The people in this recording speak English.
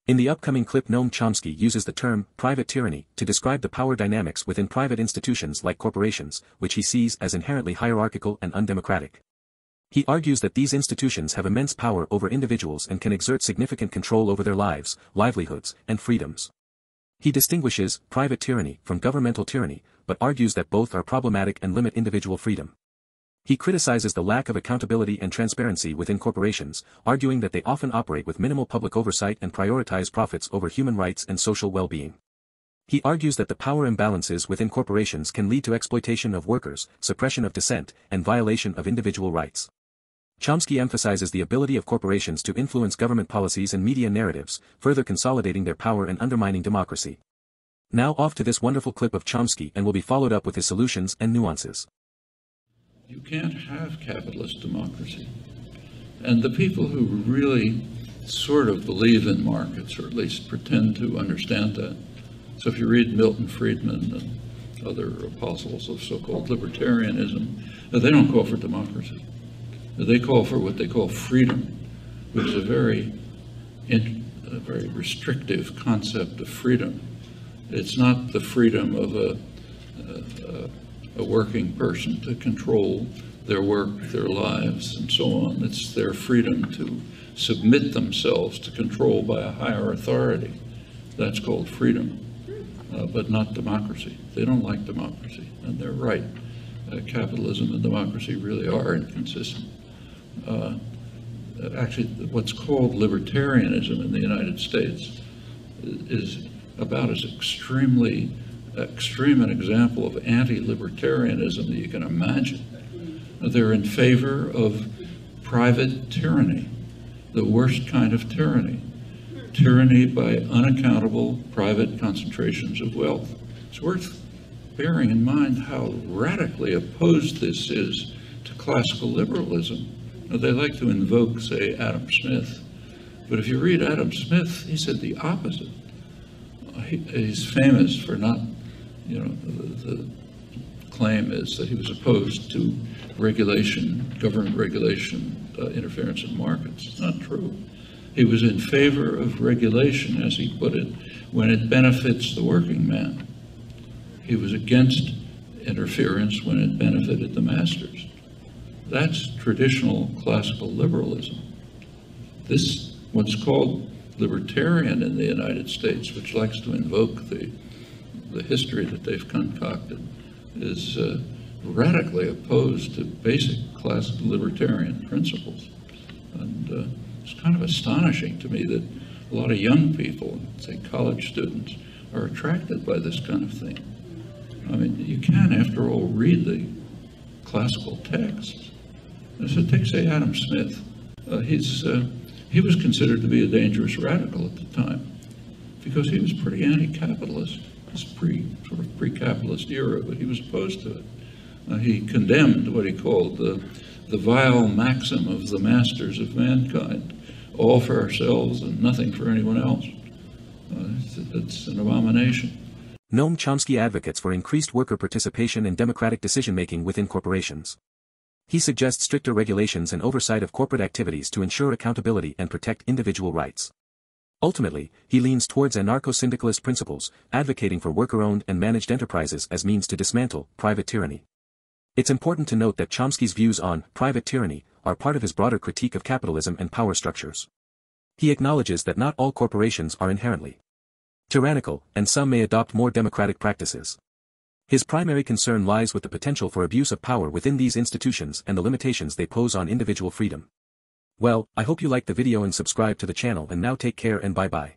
In the upcoming clip, Noam Chomsky uses the term private tyranny to describe the power dynamics within private institutions like corporations, which he sees as inherently hierarchical and undemocratic. He argues that these institutions have immense power over individuals and can exert significant control over their lives, livelihoods, and freedoms. He distinguishes private tyranny from governmental tyranny, but argues that both are problematic and limit individual freedom. He criticizes the lack of accountability and transparency within corporations, arguing that they often operate with minimal public oversight and prioritize profits over human rights and social well-being. He argues that the power imbalances within corporations can lead to exploitation of workers, suppression of dissent, and violation of individual rights. Chomsky emphasizes the ability of corporations to influence government policies and media narratives, further consolidating their power and undermining democracy. Now off to this wonderful clip of Chomsky, and will be followed up with his solutions and nuances. You can't have capitalist democracy. And the people who really sort of believe in markets, or at least pretend to understand that. So if you read Milton Friedman and other apostles of so-called libertarianism, they don't call for democracy. They call for what they call freedom, which is a very restrictive concept of freedom. It's not the freedom of a working person to control their work, their lives, and so on. It's their freedom to submit themselves to control by a higher authority. That's called freedom, but not democracy. They don't like democracy, and they're right. Capitalism and democracy really are inconsistent. Actually, what's called libertarianism in the United States is about as extreme an example of anti-libertarianism that you can imagine. They're in favor of private tyranny, the worst kind of tyranny. Tyranny by unaccountable private concentrations of wealth. It's worth bearing in mind how radically opposed this is to classical liberalism. Now, they like to invoke, say, Adam Smith, but if you read Adam Smith, he said the opposite. He's famous for not, the claim is that he was opposed to regulation, government regulation, interference in markets. It's not true. He was in favor of regulation, as he put it, when it benefits the working man. He was against interference when it benefited the masters. That's traditional classical liberalism. This, what's called libertarian in the United States, which likes to invoke the history that they've concocted, is radically opposed to basic classical libertarian principles. And it's kind of astonishing to me that a lot of young people, say college students, are attracted by this kind of thing. I mean, you can, after all, read the classical texts. So take, say, Adam Smith. He was considered to be a dangerous radical at the time because he was pretty anti-capitalist. This sort of pre-capitalist era, but he was opposed to it. He condemned what he called the vile maxim of the masters of mankind, all for ourselves and nothing for anyone else. It's an abomination. Noam Chomsky advocates for increased worker participation and democratic decision-making within corporations. He suggests stricter regulations and oversight of corporate activities to ensure accountability and protect individual rights. Ultimately, he leans towards anarcho-syndicalist principles, advocating for worker-owned and managed enterprises as means to dismantle private tyranny. It's important to note that Chomsky's views on private tyranny are part of his broader critique of capitalism and power structures. He acknowledges that not all corporations are inherently tyrannical, and some may adopt more democratic practices. His primary concern lies with the potential for abuse of power within these institutions and the limitations they pose on individual freedom. Well, I hope you liked the video and subscribe to the channel, and now take care and bye-bye.